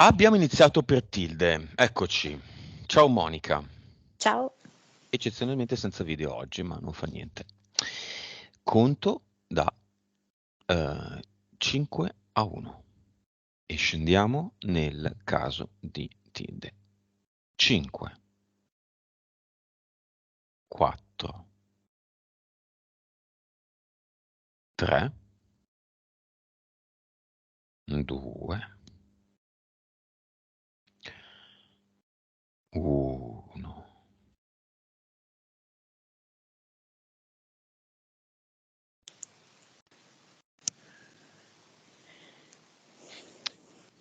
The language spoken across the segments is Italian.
Abbiamo iniziato per tilde, eccoci. Ciao Monica, Ciao. eccezionalmente senza video oggi, ma non fa niente. Conto da 5 a 1 e scendiamo nel caso di tilde. 5, 4, 3, 2, 1.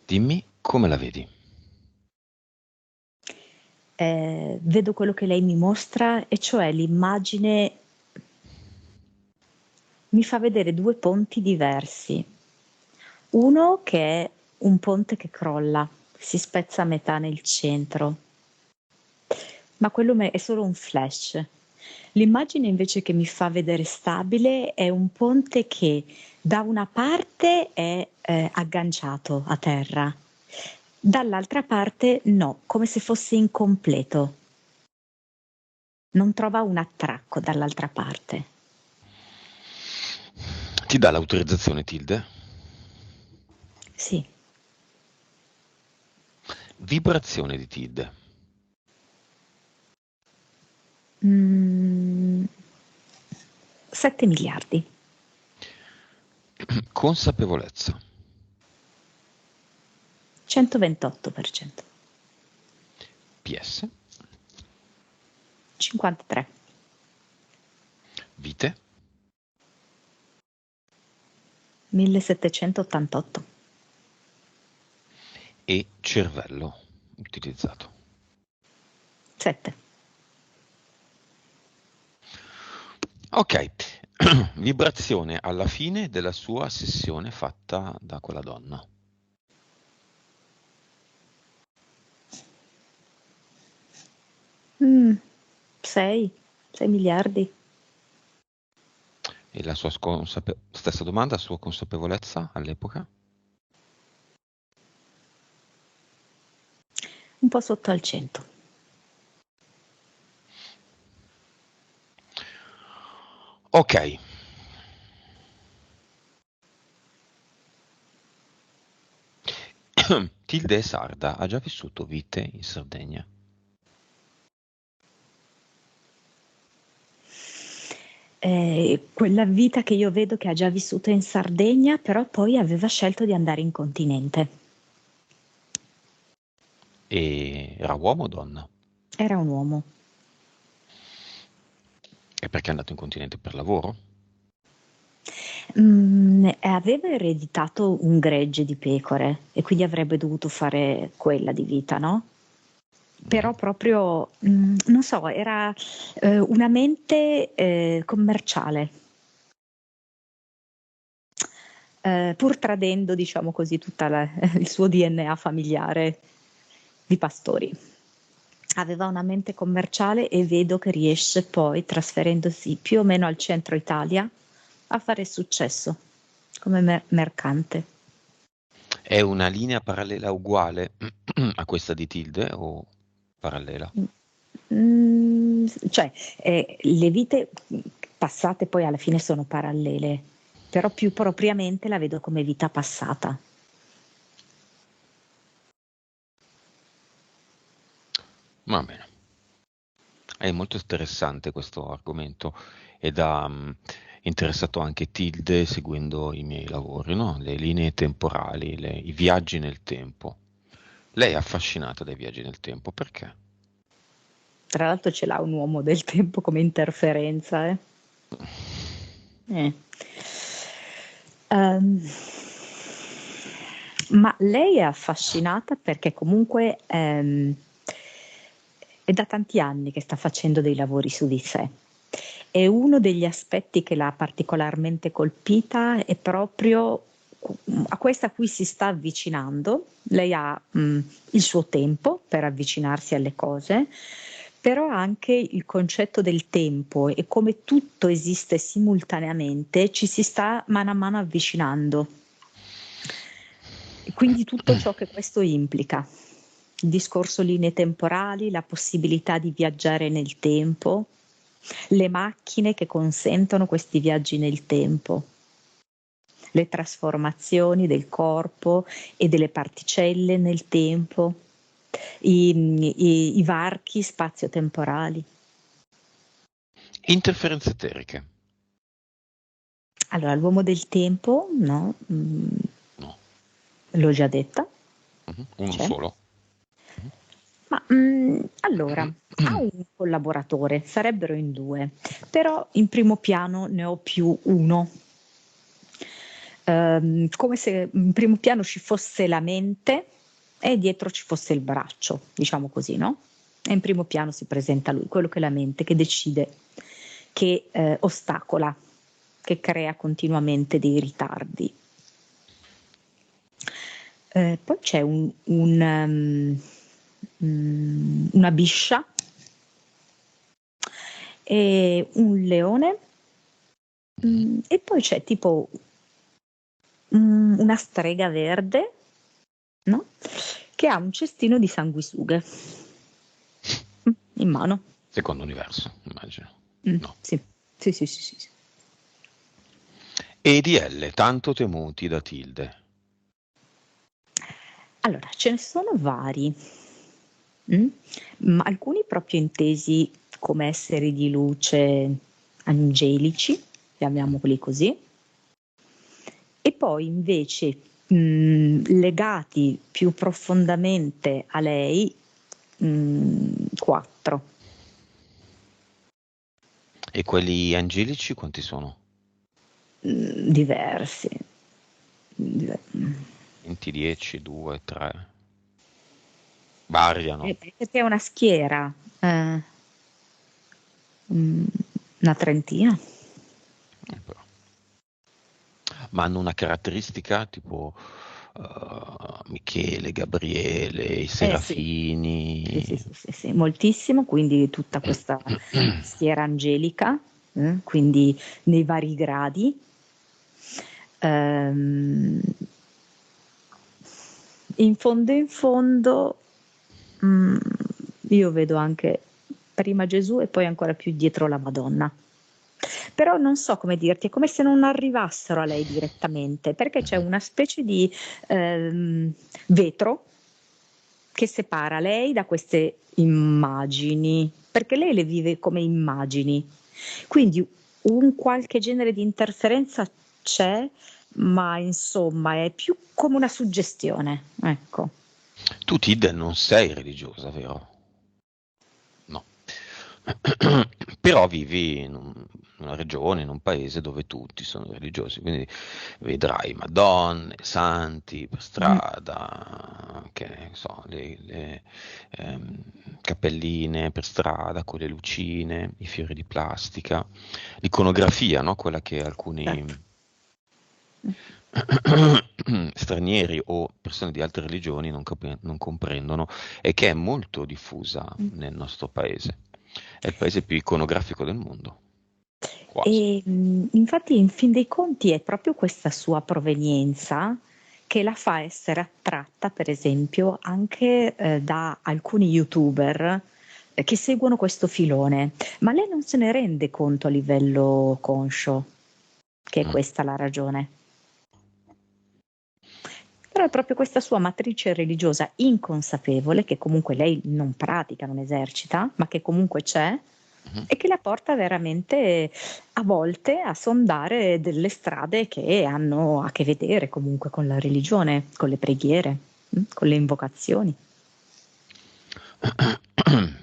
Dimmi come la vedi. Vedo quello che lei mi mostra, e cioè l'immagine mi fa vedere due ponti diversi. Uno che è un ponte che crolla, si spezza a metà nel centro, ma quello è solo un flash. L'immagine invece che mi fa vedere stabile è un ponte che da una parte è agganciato a terra, dall'altra parte no, come se fosse incompleto. Non trova un attracco dall'altra parte. Ti dà l'autorizzazione tilde? Sì. Vibrazione di tilde. 7 miliardi. Consapevolezza. 128%. PS. 53. Vite. 1788. E cervello utilizzato. 7. Ok, vibrazione alla fine della sua sessione fatta da quella donna. 6. 6 miliardi. E la sua stessa domanda, sua consapevolezza all'epoca? Un po' sotto al 100. Ok. Tilde è sarda, ha già vissuto vite in Sardegna. Quella vita che io vedo che ha già vissuto in Sardegna, però poi aveva scelto di andare in continente. E era uomo o donna? Era un uomo. E perché è andato in continente per lavoro? Aveva ereditato un gregge di pecore e quindi avrebbe dovuto fare quella di vita, no? Però proprio, non so, era una mente commerciale, pur tradendo, diciamo così, tutta il suo DNA familiare di pastori. Aveva una mente commerciale e vedo che riesce poi, trasferendosi più o meno al centro Italia, a fare successo come mercante. È una linea parallela uguale a questa di Tilde o parallela? Cioè, le vite passate poi alla fine sono parallele, però più propriamente la vedo come vita passata. Va bene. È molto interessante questo argomento ed ha interessato anche Tilde seguendo i miei lavori, no? Le linee temporali, i viaggi nel tempo. Lei è affascinata dai viaggi nel tempo, perché? Tra l'altro ce l'ha un uomo del tempo come interferenza, eh. Eh. Ehm, ma lei è affascinata perché comunque è da tanti anni che sta facendo dei lavori su di sé. E uno degli aspetti che l'ha particolarmente colpita è proprio a questa a cui si sta avvicinando. Lei ha il suo tempo per avvicinarsi alle cose, però anche il concetto del tempo e come tutto esiste simultaneamente ci si sta mano a mano avvicinando. Quindi tutto ciò che questo implica, il discorso linee temporali, la possibilità di viaggiare nel tempo, le macchine che consentono questi viaggi nel tempo, le trasformazioni del corpo e delle particelle nel tempo, i varchi spazio-temporali. Interferenze eteriche? Allora, l'uomo del tempo, no? No. L'ho già detta, Uno c'è. solo? Ma allora, ha un collaboratore, sarebbero in due, però in primo piano ne ho più uno. Come se in primo piano ci fosse la mente e dietro ci fosse il braccio, diciamo così, no? E in primo piano si presenta lui, quello che è la mente, che decide, che ostacola, che crea continuamente dei ritardi. Poi c'è una biscia e un leone, e poi c'è tipo una strega verde, no? Che ha un cestino di sanguisughe in mano. Secondo universo, immagino. No. Sì. Sì, sì, sì, sì, sì. EDL, tanto temuti da Tilde. Allora, ce ne sono vari, ma alcuni proprio intesi come esseri di luce angelici, chiamiamoli così, e poi invece legati più profondamente a lei, 4. E quelli angelici quanti sono? Diversi. 20, 10, 2, 3. Variano. Perché è una schiera, una trentina. Però. Ma hanno una caratteristica tipo Michele, Gabriele, i Sì. Sì, sì, Serafini. sì, sì, sì, moltissimo, quindi tutta questa schiera angelica, quindi nei vari gradi. Ehm, in fondo, mm, io vedo anche prima Gesù e poi ancora più dietro la Madonna. Però non so come dirti, è come se non arrivassero a lei direttamente, perché c'è una specie di vetro che separa lei da queste immagini, perché lei le vive come immagini. Quindi un qualche genere di interferenza c'è, ma insomma è più come una suggestione, ecco. Tu, Tid, non sei religiosa, vero? No. Però vivi una regione, in un paese dove tutti sono religiosi, quindi vedrai madonne, santi per Mm. strada, che so, cappelline per strada con le lucine, i fiori di plastica, l'iconografia, no? Quella che alcuni Certo. stranieri o persone di altre religioni non comprendono e che è molto diffusa Mm. nel nostro paese. È il paese più iconografico del mondo, quasi. E infatti, in fin dei conti, è proprio questa sua provenienza che la fa essere attratta, per esempio, anche da alcuni youtuber che seguono questo filone, ma lei non se ne rende conto a livello conscio che è Mm. questa la ragione. Però è proprio questa sua matrice religiosa inconsapevole, che comunque lei non pratica, non esercita, ma che comunque c'è, Mhm. e che la porta veramente a volte a sondare delle strade che hanno a che vedere comunque con la religione, con le preghiere, con le invocazioni.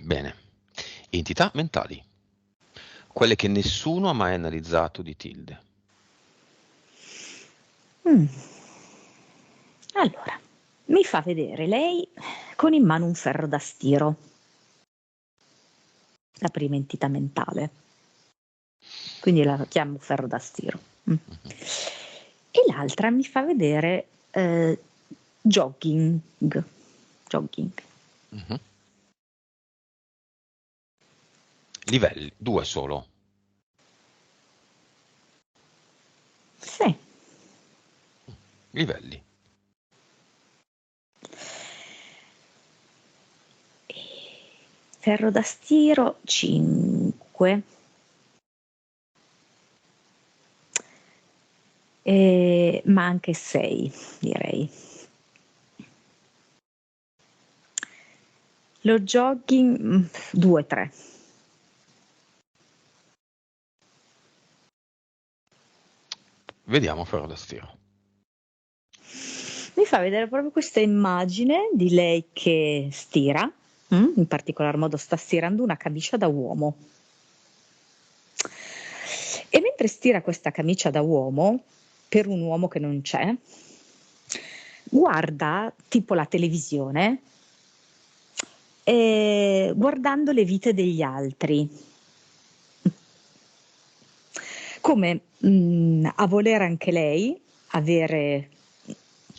Bene. Entità mentali, quelle che nessuno ha mai analizzato di Tilde. Mm. Allora, mi fa vedere lei con in mano un ferro da stiro, la prima entità mentale. Quindi la chiamo ferro da stiro. Mhm. E l'altra mi fa vedere jogging. Jogging. Mhm. Livelli, 2 solo. Sì. Livelli. ferro da stiro 5. Ma anche 6, direi. Lo jogging 2, 3. Vediamo ferro da stiro. Mi fa vedere proprio questa immagine di lei che stira, in particolar modo sta stirando una camicia da uomo. E mentre stira questa camicia da uomo, per un uomo che non c'è, guarda tipo la televisione, guardando le vite degli altri, come a voler anche lei avere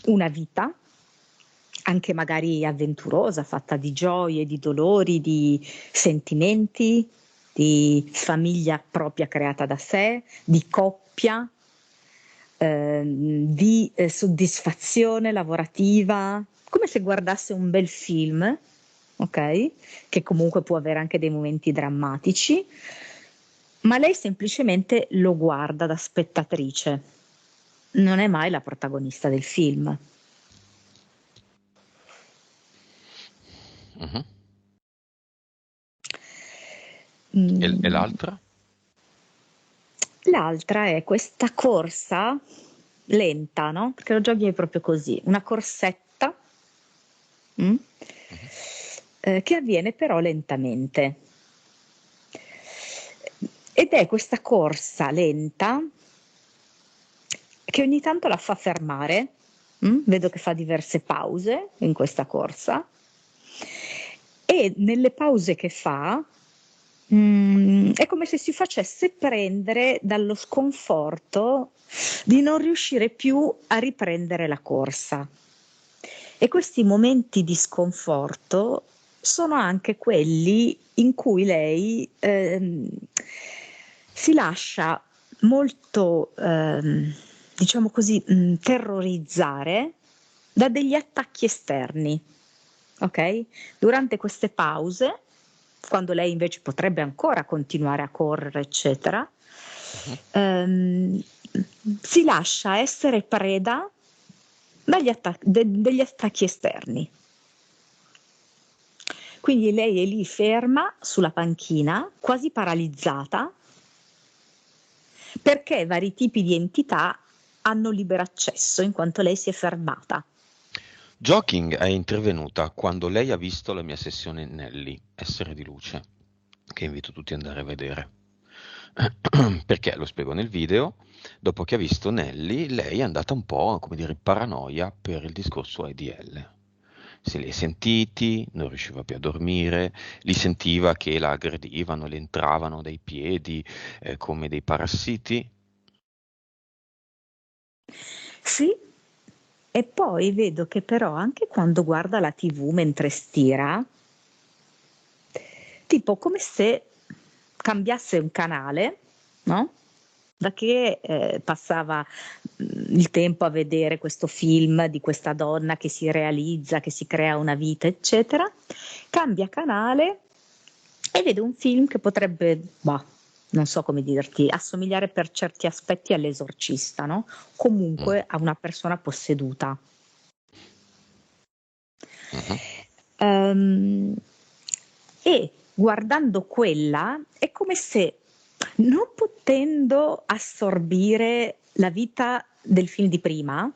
una vita, anche magari avventurosa, fatta di gioie, di dolori, di sentimenti, di famiglia propria creata da sé, di coppia, di soddisfazione lavorativa, come se guardasse un bel film, ok? Che comunque può avere anche dei momenti drammatici, ma lei semplicemente lo guarda da spettatrice, non è mai la protagonista del film. Mhm. E Mm. l'altra? L'altra è questa corsa lenta, no? Perché lo jogging è proprio così, una corsetta mm, Mhm. che avviene però lentamente. Ed è questa corsa lenta che ogni tanto la fa fermare. Vedo che fa diverse pause in questa corsa e nelle pause che fa è come se si facesse prendere dallo sconforto di non riuscire più a riprendere la corsa. E questi momenti di sconforto sono anche quelli in cui lei si lascia molto, diciamo così, terrorizzare da degli attacchi esterni. Ok? Durante queste pause, quando lei invece potrebbe ancora continuare a correre, eccetera, Mhm. ehm, si lascia essere preda degli attacchi esterni. Quindi lei è lì ferma sulla panchina, quasi paralizzata, perché vari tipi di entità hanno libero accesso in quanto lei si è fermata. Joking è intervenuta quando lei ha visto la mia sessione Nelly, Essere di luce, che invito tutti ad andare a vedere. Perché, lo spiego nel video, dopo che ha visto Nelly, lei è andata un po', come dire, in paranoia per il discorso ADL. Se li è sentiti, non riusciva più a dormire, li sentiva che la aggredivano, le entravano dai piedi come dei parassiti. Sì, e poi vedo che però anche quando guarda la TV mentre stira, tipo come se cambiasse un canale, no? Da che passava il tempo a vedere questo film di questa donna che si realizza, che si crea una vita, eccetera, cambia canale e vede un film che potrebbe, bah, non so come dirti, assomigliare per certi aspetti all'esorcista, no? Mm, Comunque a una persona posseduta. mhm. Ehm, e guardando quella è come se non potendo assorbire la vita del film di prima,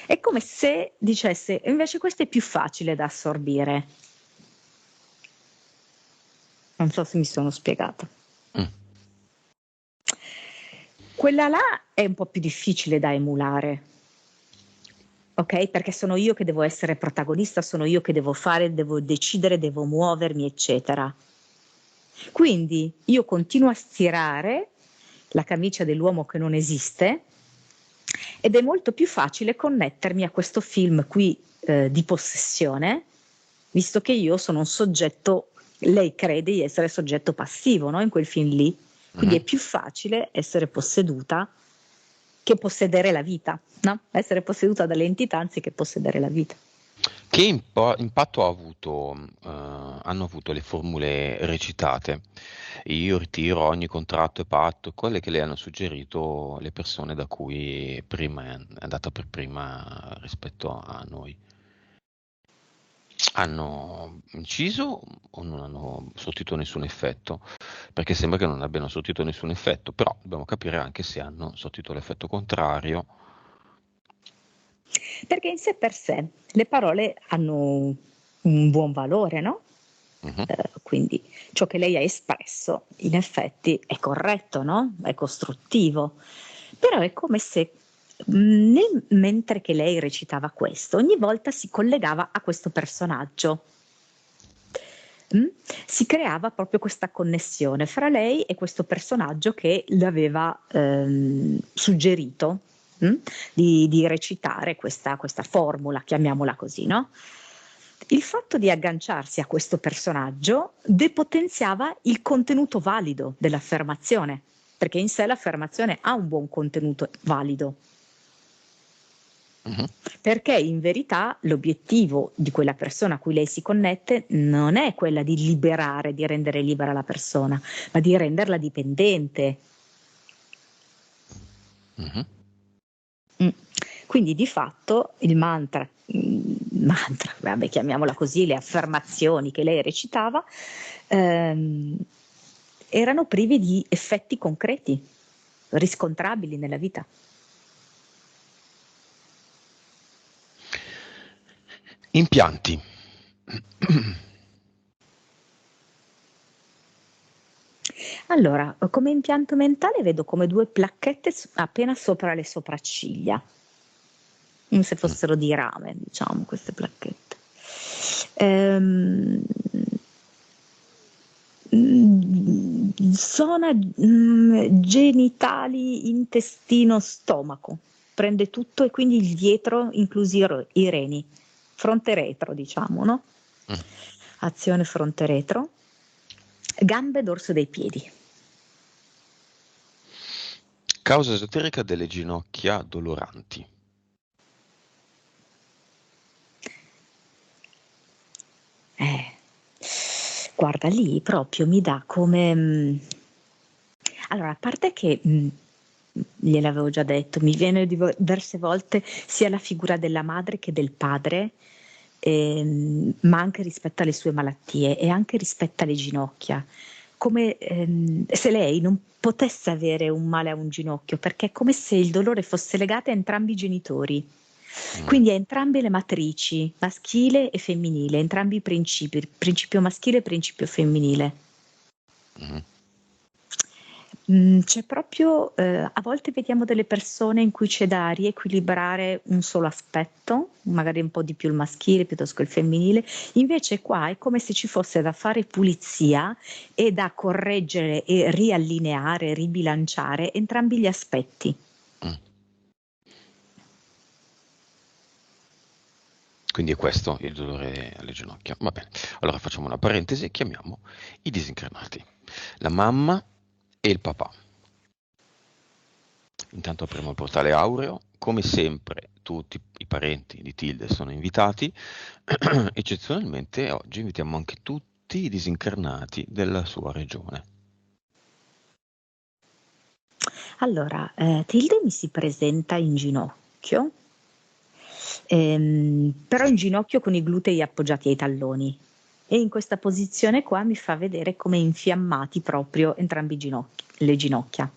è come se dicesse invece questo è più facile da assorbire. Non so se mi sono spiegata. Mm. Quella là è un po' più difficile da emulare. Ok? Perché sono io che devo essere protagonista, sono io che devo fare, devo decidere, devo muovermi, eccetera. Quindi io continuo a stirare la camicia dell'uomo che non esiste ed è molto più facile connettermi a questo film qui di possessione, visto che io sono un soggetto, lei crede di essere soggetto passivo, no? In quel film lì. Quindi è Mhm. più facile essere posseduta che possedere la vita, no? Essere posseduta dalle entità anziché possedere la vita. Che impatto hanno avuto le formule recitate? Io ritiro ogni contratto e patto, quelle che le hanno suggerito le persone da cui prima è andata per prima rispetto a noi. Hanno inciso o non hanno sortito nessun effetto? Perché sembra che non abbiano sortito nessun effetto, però dobbiamo capire anche se hanno sortito l'effetto contrario. Perché in sé per sé le parole hanno un buon valore, no? Mhm, Quindi ciò che lei ha espresso in effetti è corretto, no? È costruttivo. Però è come se mentre che lei recitava questo, ogni volta si collegava a questo personaggio. Mm? Si creava proprio questa connessione fra lei e questo personaggio che le aveva suggerito di recitare questa formula, chiamiamola così, no? Il fatto di agganciarsi a questo personaggio depotenziava il contenuto valido dell'affermazione, perché in sé l'affermazione ha un buon contenuto valido. mhm. Perché in verità l'obiettivo di quella persona a cui lei si connette non è quella di liberare, di rendere libera la persona, ma di renderla dipendente. Mhm. Mm. Quindi di fatto il mantra, vabbè, chiamiamola così, le affermazioni che lei recitava ehm, erano privi di effetti concreti, riscontrabili nella vita. Impianti. Allora, come impianto mentale vedo come due placchette appena sopra le sopracciglia, come se Mm. fossero di rame, diciamo, queste placchette. Ehm, Zona genitali, intestino, stomaco. Prende tutto e quindi il dietro, inclusi i reni. Fronte retro, diciamo, no? Mm. Azione fronte retro. Gambe, dorso dei piedi. Causa esoterica delle ginocchia doloranti. Eh, guarda, lì proprio mi dà come... allora, a parte che, gliel'avevo già detto, mi viene diverse volte sia la figura della madre che del padre, ma anche rispetto alle sue malattie e anche rispetto alle ginocchia. Come se lei non potesse avere un male a un ginocchio, perché è come se il dolore fosse legato a entrambi i genitori. Mm. Quindi a entrambe le matrici, maschile e femminile, entrambi i principi, principio maschile e principio femminile. Mhm. C'è proprio, a volte vediamo delle persone in cui c'è da riequilibrare un solo aspetto, magari un po' di più il maschile piuttosto che il femminile, invece qua è come se ci fosse da fare pulizia e da correggere e riallineare, ribilanciare entrambi gli aspetti. Mm. Quindi è questo il dolore alle ginocchia. Va bene. Allora facciamo una parentesi e chiamiamo i disincarnati. La mamma e il papà. Intanto apriamo il portale aureo. Come sempre, tutti i parenti di Tilde sono invitati. Eccezionalmente, oggi invitiamo anche tutti i disincarnati della sua regione. Allora, Tilde mi si presenta in ginocchio, però in ginocchio con i glutei appoggiati ai talloni. E in questa posizione qua mi fa vedere come infiammati proprio entrambi le ginocchia.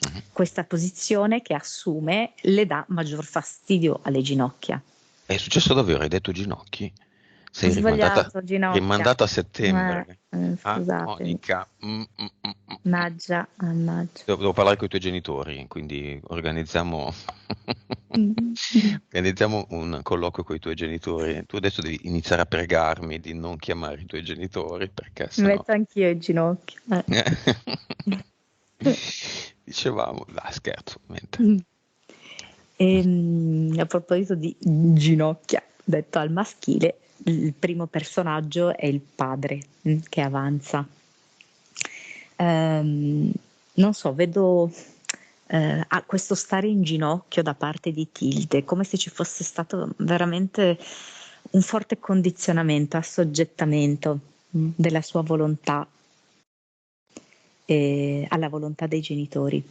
Mhm. Questa posizione che assume le dà maggior fastidio alle ginocchia. È successo davvero, hai detto ginocchi? Ho Sei sbagliato, ginocchia. rimandata a settembre. Ah, Scusatemi. Monica. Mannaggia, mannaggia. Devo parlare con i tuoi genitori, quindi organizziamo, Mm. organizziamo un colloquio con i tuoi genitori. Tu adesso devi iniziare a pregarmi di non chiamare i tuoi genitori, perché Mi sennò... metto anch'io in ginocchio. Dicevamo, dai, scherzo, ovviamente. Mm. A proposito di ginocchia, detto al maschile, il primo personaggio è il padre che avanza. Ehm, Non so, vedo questo stare in ginocchio da parte di Tilde, come se ci fosse stato veramente un forte condizionamento, assoggettamento della sua volontà alla volontà dei genitori,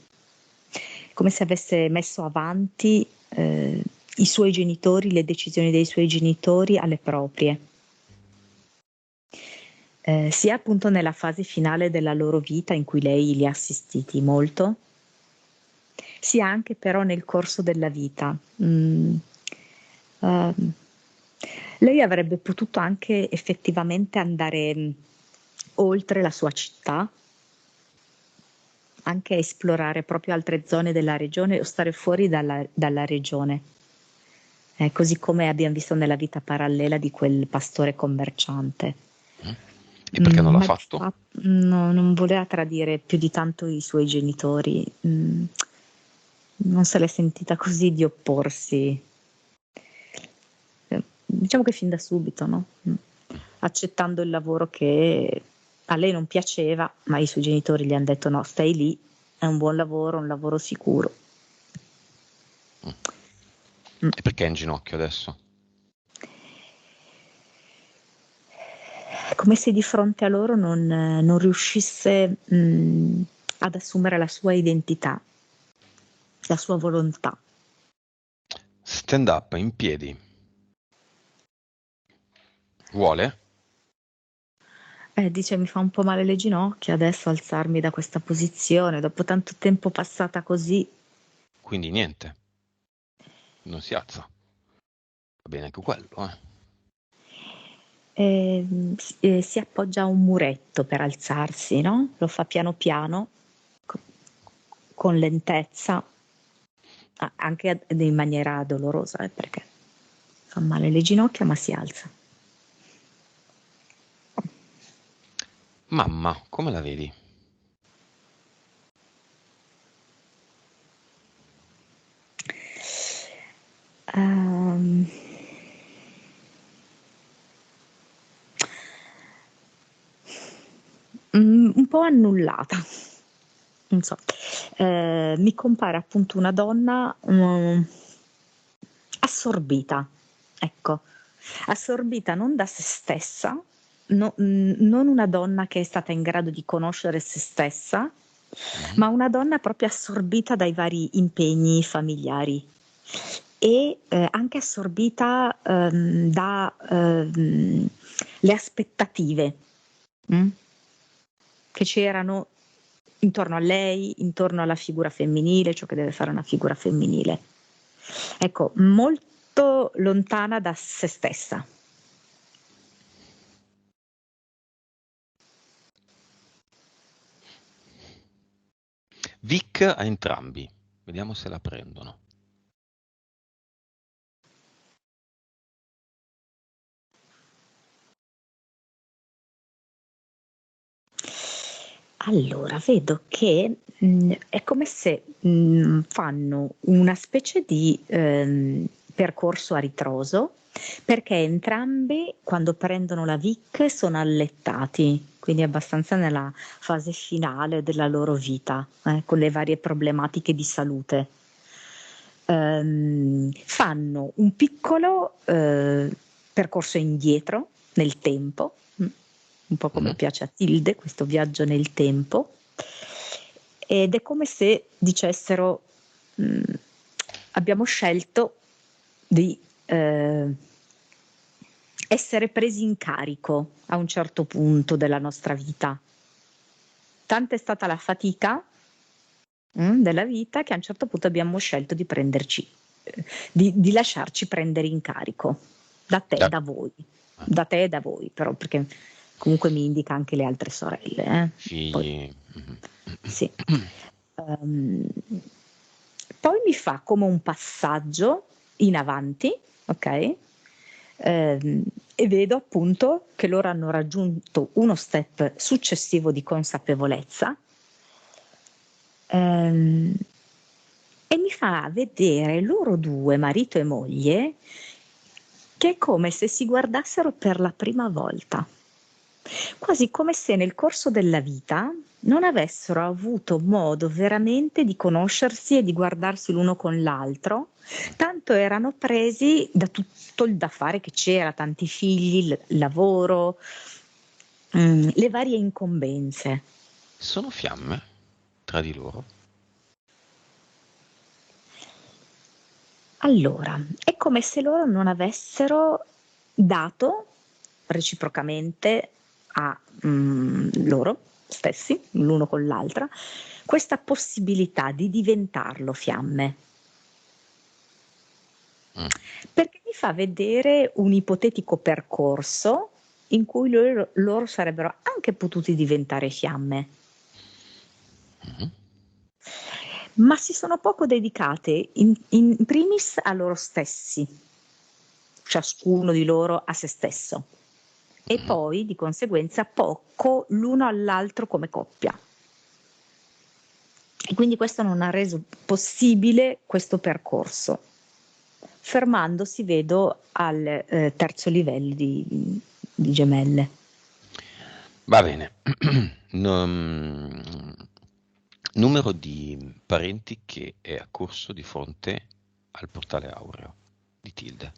come se avesse messo avanti i suoi genitori, le decisioni dei suoi genitori alle proprie, sia appunto nella fase finale della loro vita in cui lei li ha assistiti molto, sia anche però nel corso della vita. Lei avrebbe potuto anche effettivamente andare oltre la sua città, anche esplorare proprio altre zone della regione o stare fuori dalla regione, così come abbiamo visto nella vita parallela di quel pastore commerciante. E perché non l'ha fatto? No, non voleva tradire più di tanto i suoi genitori, non se l'è sentita così di opporsi. Diciamo che fin da subito, no? Accettando il lavoro che a lei non piaceva, ma i suoi genitori gli hanno detto no, stai lì, è un buon lavoro, un lavoro sicuro. E perché è in ginocchio adesso? È come se di fronte a loro non riuscisse ad assumere la sua identità, la sua volontà. Stand up, in piedi. Vuole? Dice mi fa un po' male le ginocchia adesso alzarmi da questa posizione, dopo tanto tempo passata così. Quindi niente. Non si alza. Va bene anche quello, Si appoggia a un muretto per alzarsi, no? Lo fa piano piano, con lentezza, anche in maniera dolorosa, perché fa male le ginocchia, ma si alza. Mamma, come la vedi? Un po' annullata, non so. Mi compare appunto una donna assorbita, ecco, assorbita non da se stessa, non una donna che è stata in grado di conoscere se stessa, ma una donna proprio assorbita dai vari impegni familiari e anche assorbita da le aspettative che c'erano intorno a lei, intorno alla figura femminile, ciò che deve fare una figura femminile. Ecco, molto lontana da se stessa. Vic a entrambi. Vediamo se la prendono. Allora, vedo che è come se fanno una specie di percorso a ritroso, perché entrambi quando prendono la Vic sono allettati, quindi abbastanza nella fase finale della loro vita, con le varie problematiche di salute. Fanno un piccolo percorso indietro nel tempo, un po' come piace a Tilde, questo viaggio nel tempo, ed è come se dicessero abbiamo scelto di essere presi in carico a un certo punto della nostra vita. Tanta è stata la fatica della vita che a un certo punto abbiamo scelto di prenderci, di lasciarci prendere in carico da te, da voi, da te e da voi, però perché comunque mi indica anche le altre sorelle. Figli. Poi, sì. Poi mi fa come un passaggio in avanti, ok? E vedo appunto che loro hanno raggiunto uno step successivo di consapevolezza e mi fa vedere loro due, marito e moglie, che è come se si guardassero per la prima volta, quasi come se nel corso della vita non avessero avuto modo veramente di conoscersi e di guardarsi l'uno con l'altro, tanto erano presi da tutto il da fare che c'era, tanti figli, il lavoro, le varie incombenze. Sono fiamme tra di loro? Allora, è come se loro non avessero dato reciprocamente a loro stessi, l'uno con l'altra, questa possibilità di diventarlo fiamme. Mm. Perché mi fa vedere un ipotetico percorso in cui loro sarebbero anche potuti diventare fiamme. Mhm. Ma si sono poco dedicate in primis a loro stessi, ciascuno di loro a se stesso, e Mhm. poi di conseguenza poco l'uno all'altro come coppia. E quindi questo non ha reso possibile questo percorso, fermandosi, vedo, al terzo livello di gemelle. Va bene. Numero di parenti che è accorso di fronte al portale aureo di Tilde.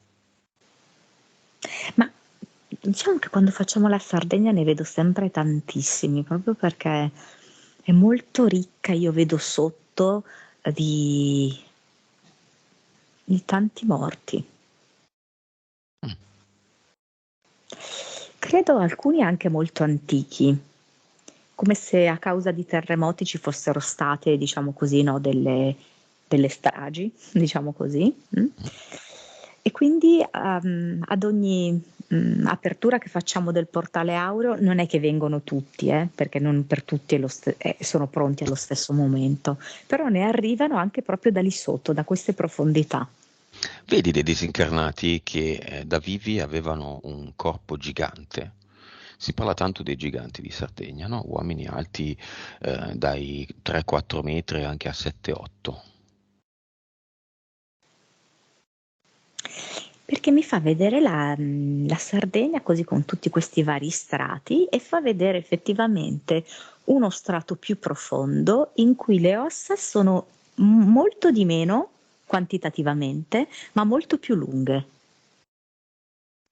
Ma diciamo che quando facciamo la Sardegna ne vedo sempre tantissimi, proprio perché è molto ricca, io vedo sotto di, di tanti morti. Mm. Credo alcuni anche molto antichi, come se a causa di terremoti ci fossero state, diciamo così, no, delle stragi, diciamo così. E quindi ad ogni apertura che facciamo del portale aureo non è che vengono tutti, perché non per tutti sono pronti allo stesso momento, però ne arrivano anche proprio da lì sotto, da queste profondità. Vedi dei disincarnati che da vivi avevano un corpo gigante. Si parla tanto dei giganti di Sardegna, no? Uomini alti dai 3-4 metri anche a 7-8. Perché mi fa vedere la Sardegna così con tutti questi vari strati e fa vedere effettivamente uno strato più profondo in cui le ossa sono molto di meno quantitativamente, ma molto più lunghe.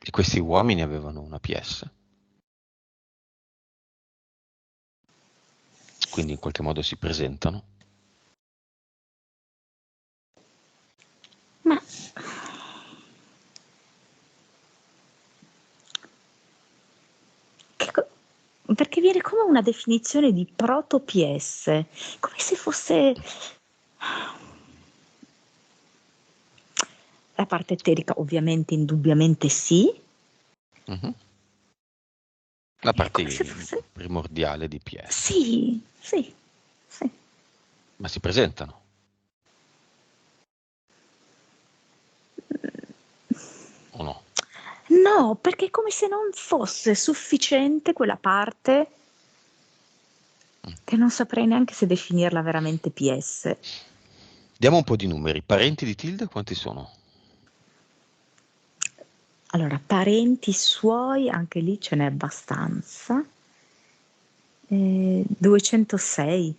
E questi uomini avevano una PS, quindi in qualche modo si presentano. Ma che co- perché viene come una definizione di proto-PS, come se fosse la parte eterica, ovviamente, indubbiamente sì, Mhm. La è parte come se fosse... primordiale di PS. Sì, sì, sì. Ma si presentano. O no? No, perché è come se non fosse sufficiente quella parte Mm. che non saprei neanche se definirla veramente PS. Diamo un po' di numeri. Parenti di Tilde quanti sono? Allora, parenti suoi, anche lì ce n'è abbastanza. 206,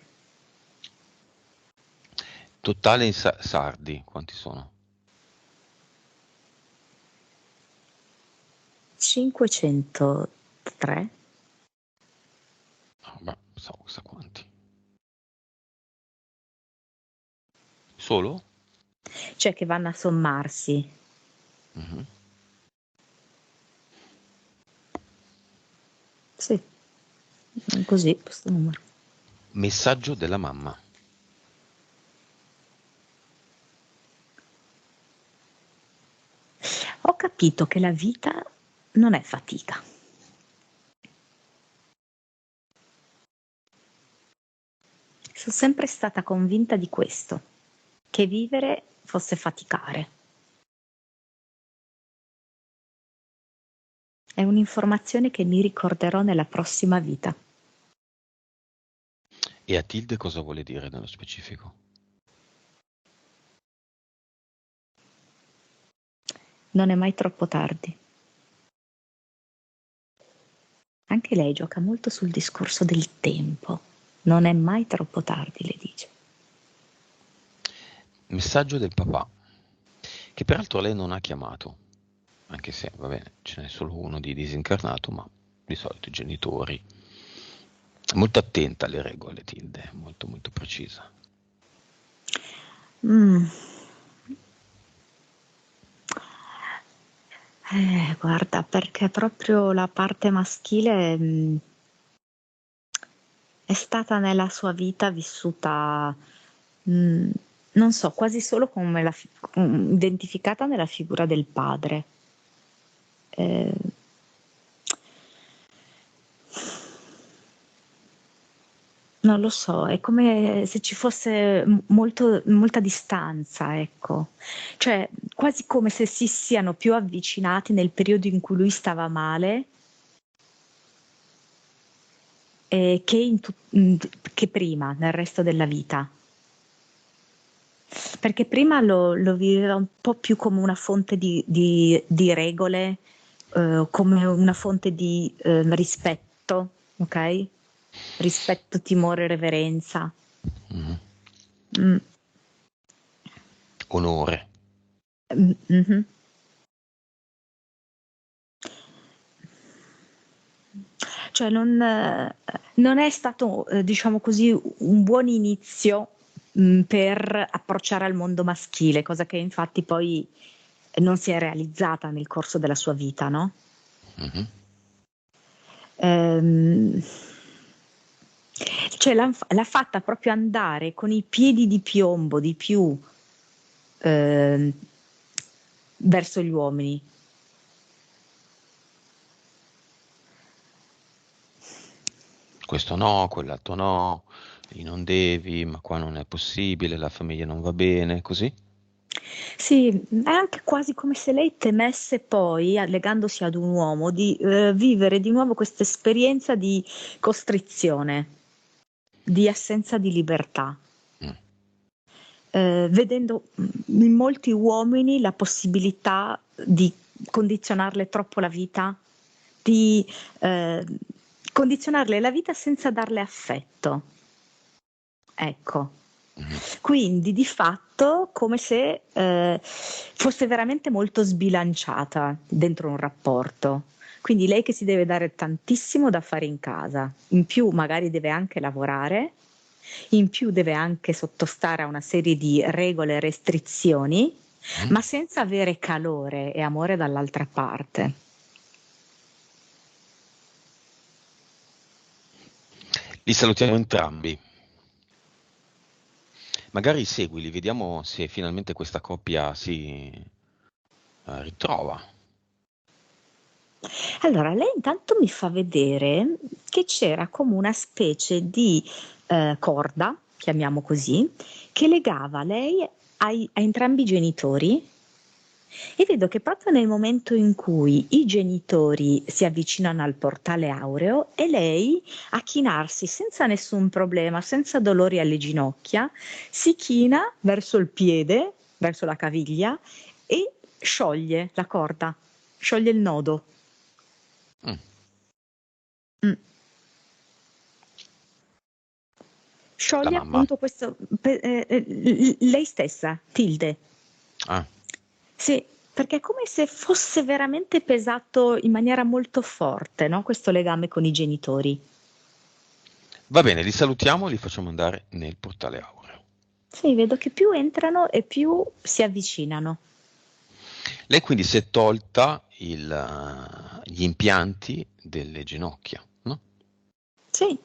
Totale in sardi quanti sono? 503, Ah, beh, sa quanti. Solo? cioè che vanno a sommarsi. Mhm. Sì, così questo numero. Messaggio della mamma. Ho capito che la vita non è fatica. Sono sempre stata convinta di questo, che vivere fosse faticare. È un'informazione che mi ricorderò nella prossima vita. E a Tilde cosa vuole dire nello specifico? Non è mai troppo tardi. Anche lei gioca molto sul discorso del tempo. Non è mai troppo tardi, le dice. Messaggio del papà, che peraltro lei non ha chiamato, anche se, va bene, ce n'è solo uno di disincarnato, ma di solito i genitori. Molto attenta alle regole, Tilde, molto molto precisa. Mm. Guarda, perché proprio la parte maschile è stata nella sua vita vissuta, mm, non so, quasi solo come identificata nella figura del padre. Eh, Non lo so, è come se ci fosse molta distanza, ecco. Cioè, quasi come se si siano più avvicinati nel periodo in cui lui stava male, che prima, nel resto della vita. Perché prima lo viveva un po' più come una fonte di regole, come una fonte di rispetto, ok? Rispetto, timore, reverenza. Mhm. Mm. Onore. Mhm. Cioè non è stato, diciamo così, un buon inizio per approcciare al mondo maschile, cosa che infatti poi non si è realizzata nel corso della sua vita, no? Mhm. Ehm, cioè l'ha fatta proprio andare con i piedi di piombo di più ehm, verso gli uomini. Questo no, quell'altro no, lì non devi, ma qua non è possibile, la famiglia non va bene, così? Sì, è anche quasi come se lei temesse poi, legandosi ad un uomo, di vivere di nuovo questa esperienza di costrizione, di assenza di libertà, Mm. vedendo in molti uomini la possibilità di condizionarle troppo la vita, di eh, condizionarle la vita senza darle affetto. Ecco. Mhm. Quindi di fatto come se fosse veramente molto sbilanciata dentro un rapporto. Quindi lei che si deve dare tantissimo da fare in casa, in più magari deve anche lavorare, in più deve anche sottostare a una serie di regole e restrizioni, Mm. ma senza avere calore e amore dall'altra parte. Li salutiamo entrambi. Magari seguili, vediamo se finalmente questa coppia si ritrova. Allora, lei intanto mi fa vedere che c'era come una specie di corda, chiamiamo così, che legava lei a entrambi i genitori e vedo che proprio nel momento in cui i genitori si avvicinano al portale aureo e lei a chinarsi senza nessun problema, senza dolori alle ginocchia, si china verso il piede, verso la caviglia e scioglie la corda, scioglie il nodo. Mm. Mm. La Scioglie mamma. appunto questo, lei stessa, Tilde. Ah, Sì, perché è come se fosse veramente pesato in maniera molto forte, no? Questo legame con i genitori. va bene, li salutiamo, li facciamo andare nel portale aureo. Sì, vedo che più entrano e più si avvicinano. Lei quindi si è tolta gli impianti delle ginocchia, no? Sì,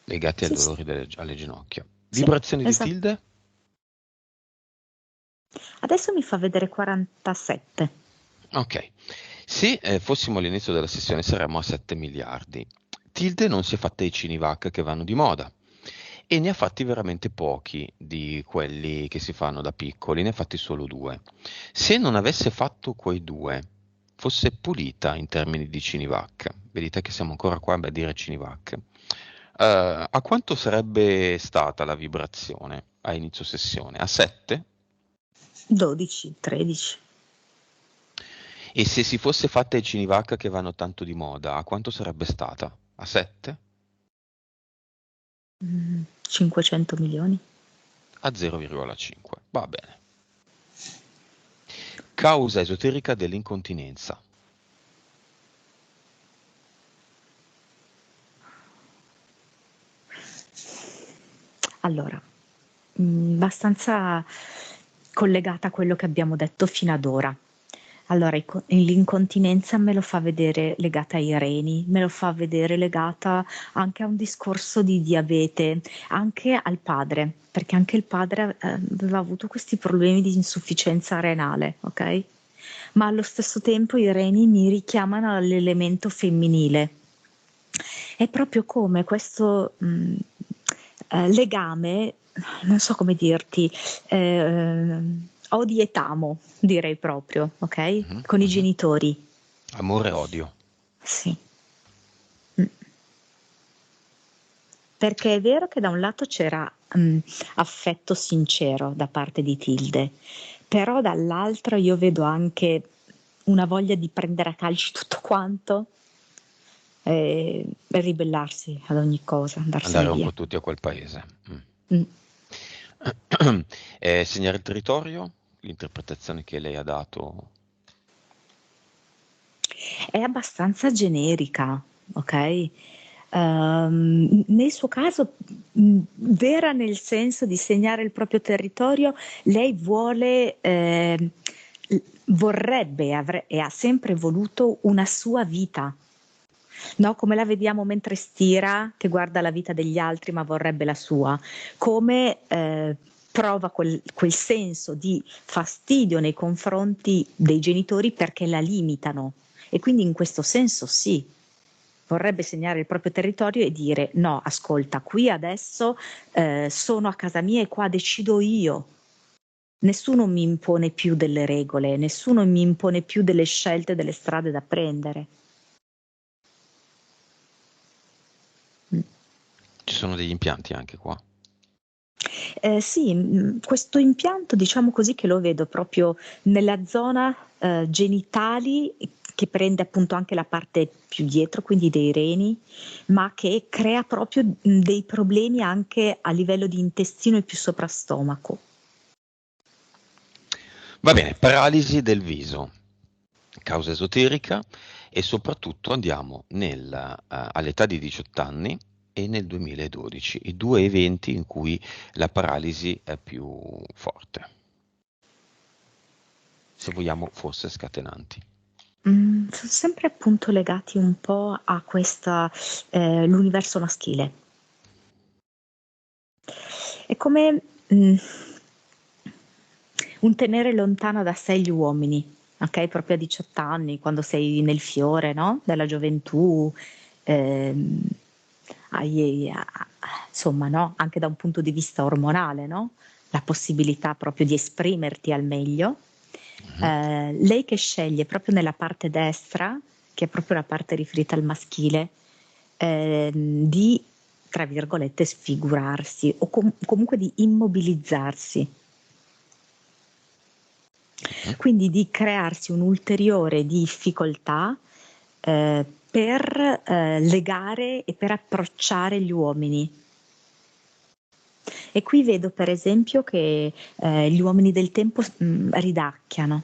Legati ai sì, sì, dolori alle ginocchia. sì, Vibrazioni di esatto. Tilde? Adesso mi fa vedere 47. Ok. Se fossimo all'inizio della sessione saremmo a 7 miliardi. Tilde non si è fatta i Cinivac che vanno di moda e ne ha fatti veramente pochi di quelli che si fanno da piccoli, ne ha fatti solo due. Se non avesse fatto quei due, fosse pulita in termini di Cinivac, vedete che siamo ancora qua a dire Cinivac, a quanto sarebbe stata la vibrazione a inizio sessione? A 7? 12, 13. E se si fosse fatta i Cinivac che vanno tanto di moda, a quanto sarebbe stata? A 7? 500 milioni. A 0,5. Va bene. Causa esoterica dell'incontinenza. Allora, abbastanza collegata a quello che abbiamo detto fino ad ora. Allora, l'incontinenza me lo fa vedere legata ai reni, me lo fa vedere legata anche a un discorso di diabete, anche al padre, perché anche il padre aveva avuto questi problemi di insufficienza renale, ok? Ma allo stesso tempo i reni mi richiamano all'elemento femminile. È proprio come questo legame, non so come dirti, eh, odi et amo, direi proprio, ok? Mhm, Con i mhm. genitori. Amore e odio. Sì. Mm. Perché è vero che da un lato c'era affetto sincero da parte di Tilde, però dall'altro io vedo anche una voglia di prendere a calci tutto quanto e ribellarsi ad ogni cosa, andarsene Andare un via. po' tutti a quel paese. Mm. Segnare il territorio, l'interpretazione che lei ha dato. È abbastanza generica, ok? Nel suo caso, vera nel senso di segnare il proprio territorio, lei vuole, vorrebbe e ha sempre voluto una sua vita, no? Come la vediamo mentre stira, che guarda la vita degli altri ma vorrebbe la sua, come prova quel senso di fastidio nei confronti dei genitori perché la limitano. E quindi in questo senso sì, vorrebbe segnare il proprio territorio e dire no, ascolta, qui adesso sono a casa mia e qua decido io. Nessuno mi impone più delle regole, nessuno mi impone più delle scelte, delle strade da prendere. Mm. Ci sono degli impianti anche qua. Sì, questo impianto diciamo così che lo vedo proprio nella zona, genitali che prende appunto anche la parte più dietro, quindi dei reni, ma che crea proprio, dei problemi anche a livello di intestino e più sopra stomaco. Va bene, paralisi del viso, causa esoterica e soprattutto andiamo all'età di 18 anni e nel 2012, i due eventi in cui la paralisi è più forte, se vogliamo forse scatenanti. Son sempre appunto legati un po' a questa l'universo maschile. È come, un tenere lontano da sé gli uomini, okay, proprio a 18 anni, quando sei nel fiore, no, della gioventù, ehm, hai insomma, no, anche da un punto di vista ormonale, no, la possibilità proprio di esprimerti al meglio. Mhm. Lei che sceglie proprio nella parte destra, che è proprio la parte riferita al maschile, di, tra virgolette, "sfigurarsi" o comunque di immobilizzarsi. Mhm. Quindi di crearsi un'ulteriore difficoltà, per, legare e per approcciare gli uomini. E qui vedo per esempio che, gli uomini del tempo ridacchiano,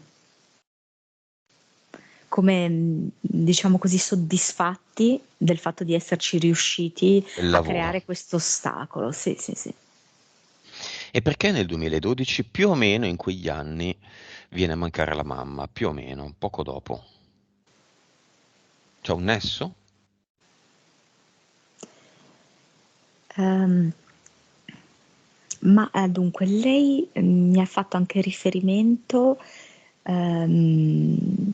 come, diciamo così, soddisfatti del fatto di esserci riusciti Del a lavoro. creare questo ostacolo. Sì, sì, sì. E perché nel 2012 più o meno in quegli anni viene a mancare la mamma, più o meno, poco dopo. C'è un nesso? Ehm, ma, dunque lei, mi ha fatto anche riferimento, ehm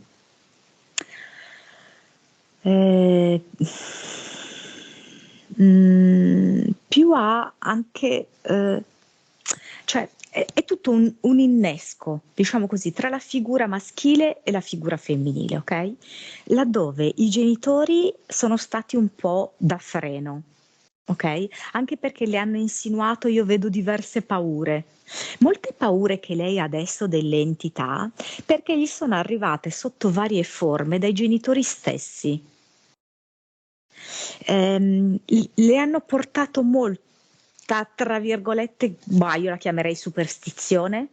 Ehm, più a anche, cioè è tutto un innesco, diciamo così, tra la figura maschile e la figura femminile, okay, laddove i genitori sono stati un po' da freno, okay, anche perché le hanno insinuato, io vedo diverse paure. Molte paure che lei ha adesso delle entità, perché gli sono arrivate sotto varie forme dai genitori stessi. Le hanno portato questa, tra virgolette, io la chiamerei superstizione,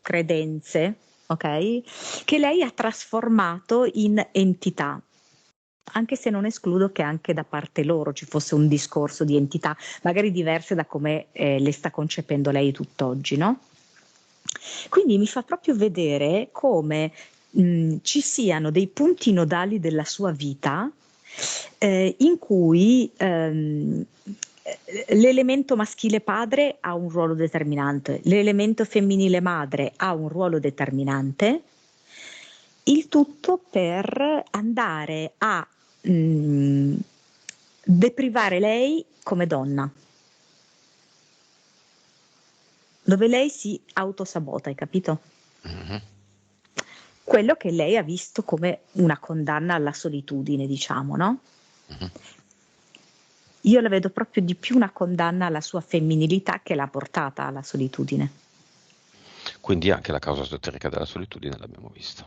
credenze, ok? Che lei ha trasformato in entità. Anche se non escludo che anche da parte loro ci fosse un discorso di entità, magari diverse da come le sta concependo lei tutt'oggi, no? Quindi mi fa proprio vedere come ci siano dei punti nodali della sua vita in cui l'elemento maschile padre ha un ruolo determinante, l'elemento femminile madre ha un ruolo determinante, il tutto per andare a deprivare lei come donna, dove lei si autosabota, hai capito? Mm-hmm. Quello che lei ha visto come una condanna alla solitudine, diciamo, no? Mm-hmm. Io la vedo proprio di più una condanna alla sua femminilità che l'ha portata alla solitudine. Quindi anche la causa esoterica della solitudine l'abbiamo vista.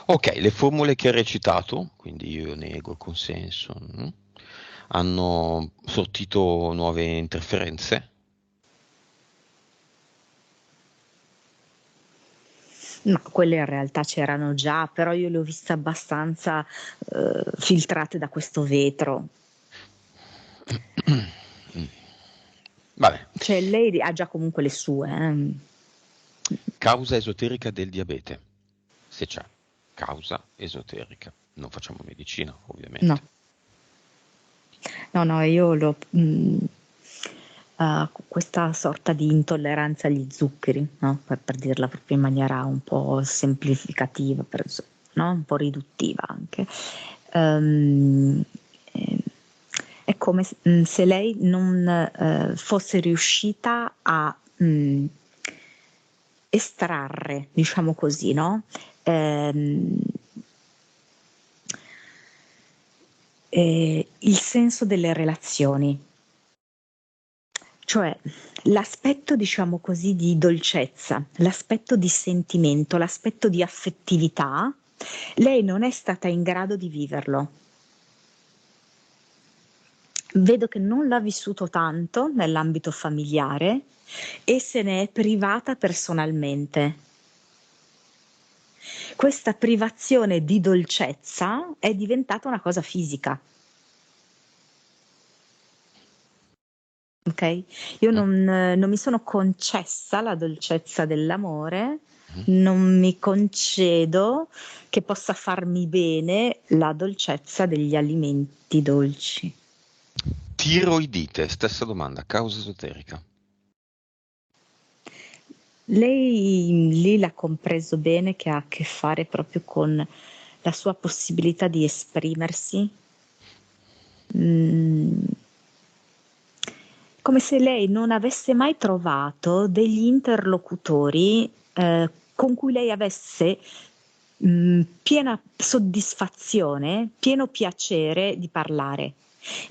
Ok, le formule che hai recitato, quindi io nego il consenso, hanno sortito nuove interferenze? Ma quelle in realtà c'erano già, però io le ho viste abbastanza filtrate da questo vetro. Vabbè. Cioè lei ha già comunque le sue. Causa esoterica del diabete, se c'è. Causa esoterica. Non facciamo medicina, No, ovviamente. no, io questa sorta di intolleranza agli zuccheri, no? Per dirla proprio in maniera un po' semplificativa, no? Un po' riduttiva anche. Ehm, ehm, è come se lei non fosse riuscita a estrarre, diciamo così, no? Ehm, il senso delle relazioni. Cioè l'aspetto, diciamo così, di dolcezza, l'aspetto di sentimento, l'aspetto di affettività, lei non è stata in grado di viverlo. Vedo che non l'ha vissuto tanto nell'ambito familiare e se ne è privata personalmente. Questa privazione di dolcezza è diventata una cosa fisica. Ok? Io Mm, non mi sono concessa la dolcezza dell'amore, mm. non mi concedo che possa farmi bene la dolcezza degli alimenti dolci. Tiroidite, stessa domanda, causa esoterica. Lei lì l'ha compreso bene che ha a che fare proprio con la sua possibilità di esprimersi. Mm, come se lei non avesse mai trovato degli interlocutori con cui lei avesse piena soddisfazione, pieno piacere di parlare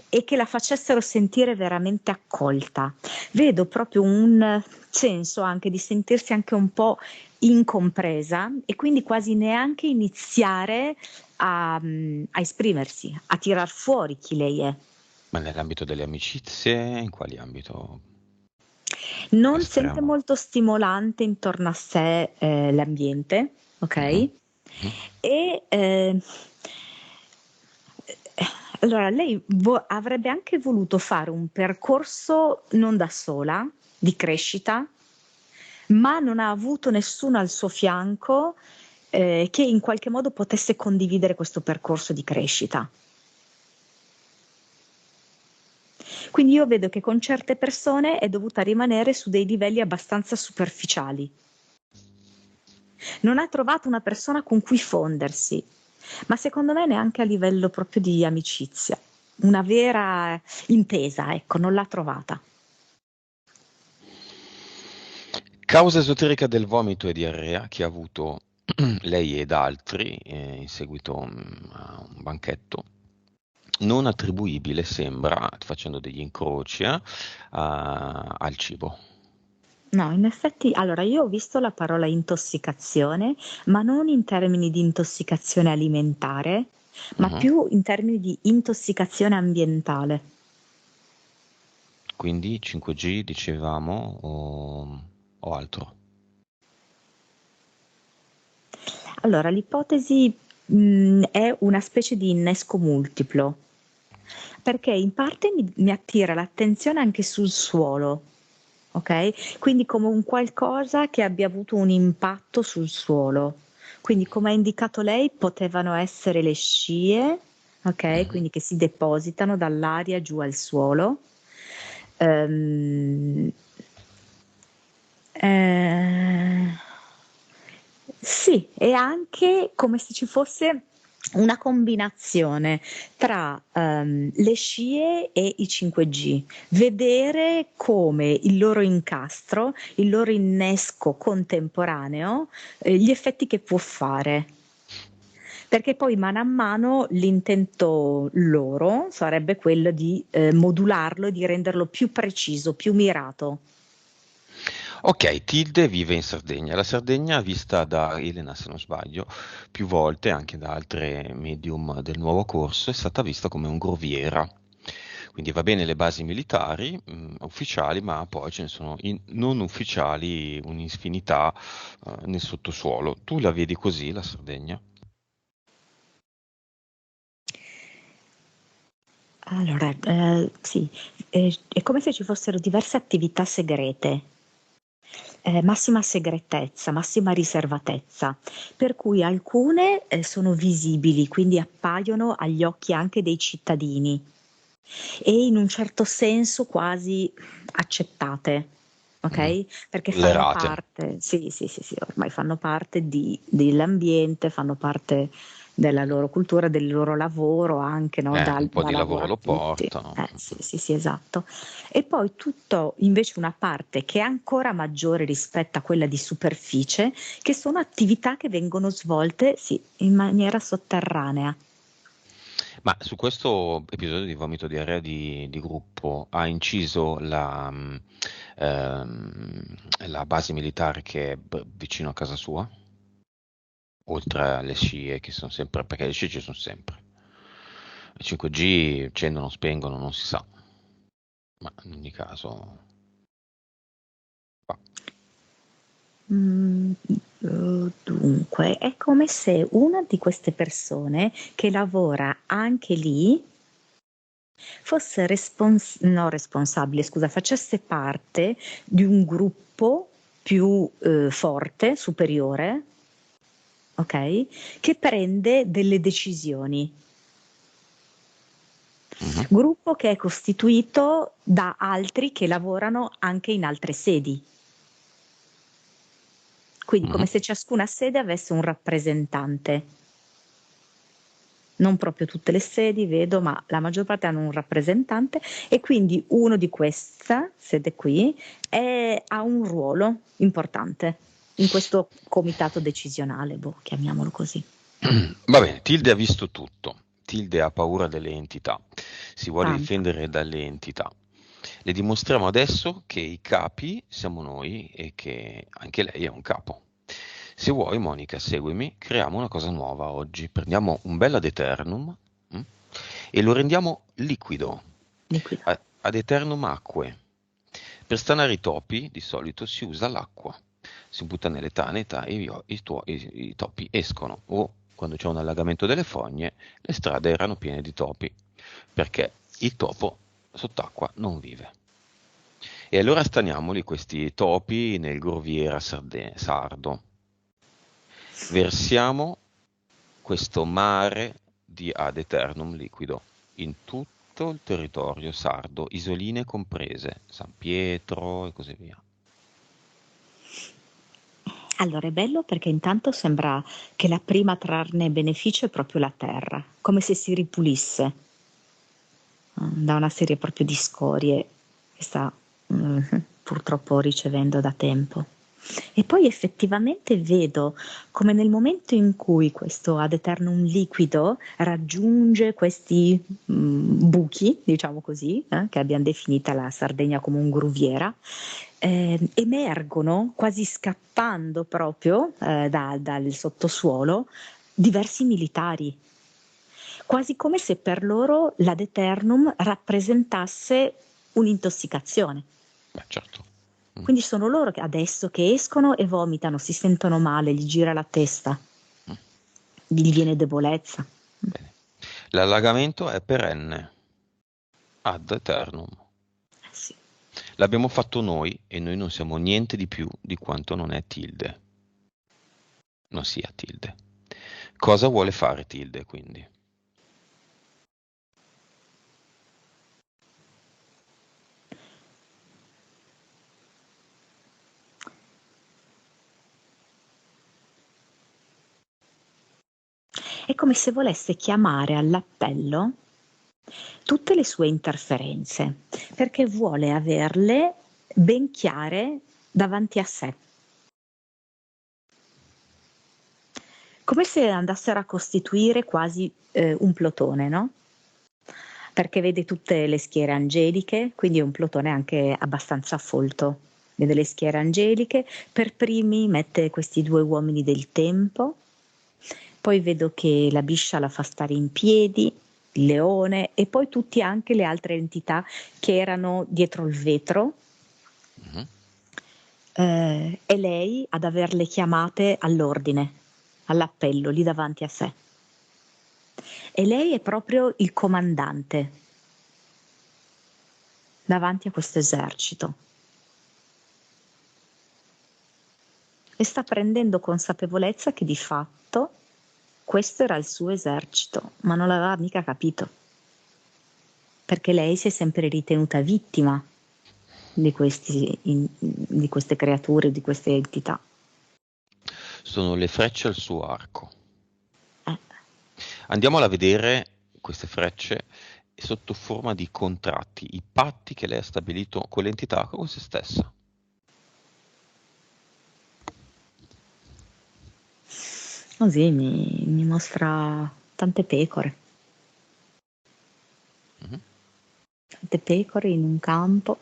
e che la facessero sentire veramente accolta. Vedo proprio un senso anche di sentirsi anche un po' incompresa e quindi quasi neanche iniziare a esprimersi, a tirar fuori chi lei è. Ma nell'ambito delle amicizie, in quali ambito Non sente estremo? molto stimolante intorno a sé l'ambiente, ok? Mhm, mhm. E allora lei avrebbe anche voluto fare un percorso non da sola, di crescita, ma non ha avuto nessuno al suo fianco che in qualche modo potesse condividere questo percorso di crescita. Quindi io vedo che con certe persone è dovuta rimanere su dei livelli abbastanza superficiali. Non ha trovato una persona con cui fondersi, ma secondo me neanche a livello proprio di amicizia. Una vera intesa, ecco, non l'ha trovata. Causa esoterica del vomito e diarrea che ha avuto lei ed altri in seguito a un banchetto, non attribuibile sembra, facendo degli incroci, al cibo. No, in effetti, allora io ho visto la parola intossicazione, ma non in termini di intossicazione alimentare, ma Mhm. più in termini di intossicazione ambientale. Quindi 5G dicevamo o altro? Allora, l'ipotesi è una specie di innesco multiplo, perché in parte mi attira l'attenzione anche sul suolo, ok? Quindi come un qualcosa che abbia avuto un impatto sul suolo. Quindi come ha indicato lei, potevano essere le scie, ok? Mhm. Quindi che si depositano dall'aria giù al suolo. Ehm, eh, sì, e anche come se ci fosse una combinazione tra le scie e i 5G, vedere come il loro incastro, il loro innesco contemporaneo, gli effetti che può fare. Perché poi mano a mano l'intento loro sarebbe quello di modularlo e di renderlo più preciso, più mirato. Ok, Tilde vive in Sardegna. La Sardegna, vista da Elena, se non sbaglio, più volte, anche da altre medium del nuovo corso, è stata vista come un groviera. Quindi va bene le basi militari, ufficiali, ma poi ce ne sono non ufficiali un'infinità, nel sottosuolo. Tu la vedi così, la Sardegna? Allora, sì, è come se ci fossero diverse attività segrete, massima segretezza, massima riservatezza, per cui alcune, sono visibili, quindi appaiono agli occhi anche dei cittadini e in un certo senso quasi accettate, Mhm. okay, perché fanno Tollerate. parte sì, sì, sì, sì, ormai fanno parte dell'ambiente, fanno parte della loro cultura, del loro lavoro anche, no, Un po' da di lavoro lavoro a lo tutti. portano. Sì, sì, sì, esatto. E poi tutto invece una parte che è ancora maggiore rispetto a quella di superficie, che sono attività che vengono svolte, sì, in maniera sotterranea. Ma su questo episodio di vomito diarrea di gruppo ha inciso la base militare che è vicino a casa sua? Oltre alle scie che sono sempre, perché le scie ci sono sempre. Le 5G accendono, spengono, non si sa, ma in ogni caso. Va. Mhmm, dunque, è come se una di queste persone che lavora anche lì fosse no responsabile, scusa, facesse parte di un gruppo più, forte, superiore, okay, che prende delle decisioni. Mhm, Gruppo che è costituito da altri che lavorano anche in altre sedi. Quindi mhm. come se ciascuna sede avesse un rappresentante. Non proprio tutte le sedi vedo, ma la maggior parte hanno un rappresentante e quindi uno di questa sede qui ha un ruolo importante in questo comitato decisionale, boh, chiamiamolo così. Va bene, Tilde ha visto tutto. Tilde ha paura delle entità, si vuole Tanto. difendere dalle entità. Le dimostriamo adesso che i capi siamo noi e che anche lei è un capo. Se vuoi, Monica, seguimi, creiamo una cosa nuova oggi. Prendiamo un bel ad eternum, mm, e lo rendiamo liquido. Liquido. Ad eternum acque. Per stanare i topi, di solito si usa l'acqua. Si butta nelle tane e i topi escono. O quando c'è un allagamento delle fogne, le strade erano piene di topi, perché il topo sott'acqua non vive. E allora staniamoli questi topi nel groviera sardo. Versiamo questo mare di ad eternum liquido in tutto il territorio sardo, isoline comprese, San Pietro e così via. Allora è bello perché intanto sembra che la prima a trarne beneficio è proprio la terra, come se si ripulisse, da una serie proprio di scorie che sta purtroppo ricevendo da tempo. E poi effettivamente vedo come nel momento in cui questo ad eternum liquido raggiunge questi buchi, diciamo così, che abbiamo definita la Sardegna come un gruviera, emergono quasi scappando proprio dal sottosuolo diversi militari quasi come se per loro l'ad eternum rappresentasse un'intossicazione. Beh, certo. Quindi sono loro che adesso che escono e vomitano, si sentono male, gli gira la testa, gli viene debolezza. Bene. L'allagamento è perenne, ad eternum. Sì. L'abbiamo fatto noi e noi non siamo niente di più di quanto non è Tilde. Non sia Tilde. Cosa vuole fare Tilde, quindi? È come se volesse chiamare all'appello tutte le sue interferenze, perché vuole averle ben chiare davanti a sé. Come se andassero a costituire quasi un plotone, no? Perché vede tutte le schiere angeliche, quindi è un plotone anche abbastanza folto. Vede le schiere angeliche, per primi mette questi 2 uomini del tempo, poi vedo che la biscia la fa stare in piedi, il leone e poi tutti anche le altre entità che erano dietro il vetro. E lei ad averle chiamate all'ordine, all'appello, lì davanti a sé. E lei è proprio il comandante davanti a questo esercito. E sta prendendo consapevolezza che di fatto questo era il suo esercito, ma non l'aveva mica capito. Perché lei si è sempre ritenuta vittima di queste creature, di queste entità. Sono le frecce al suo arco. Eh. Andiamola a vedere queste frecce sotto forma di contratti, i patti che lei ha stabilito con l'entità, con se stessa. Così mi mostra tante pecore. Tante pecore in un campo.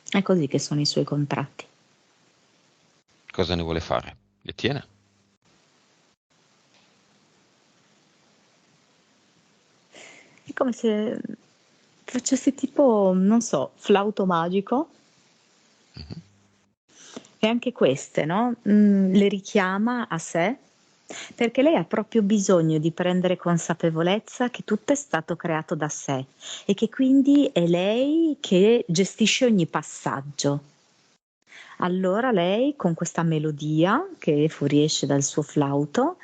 È così che sono i suoi contratti. Cosa ne vuole fare? Le tiene? È come se facesse tipo, non so, flauto magico. E anche queste, no? Le richiama a sé, perché lei ha proprio bisogno di prendere consapevolezza che tutto è stato creato da sé e che quindi è lei che gestisce ogni passaggio. Allora lei con questa melodia che fuoriesce dal suo flauto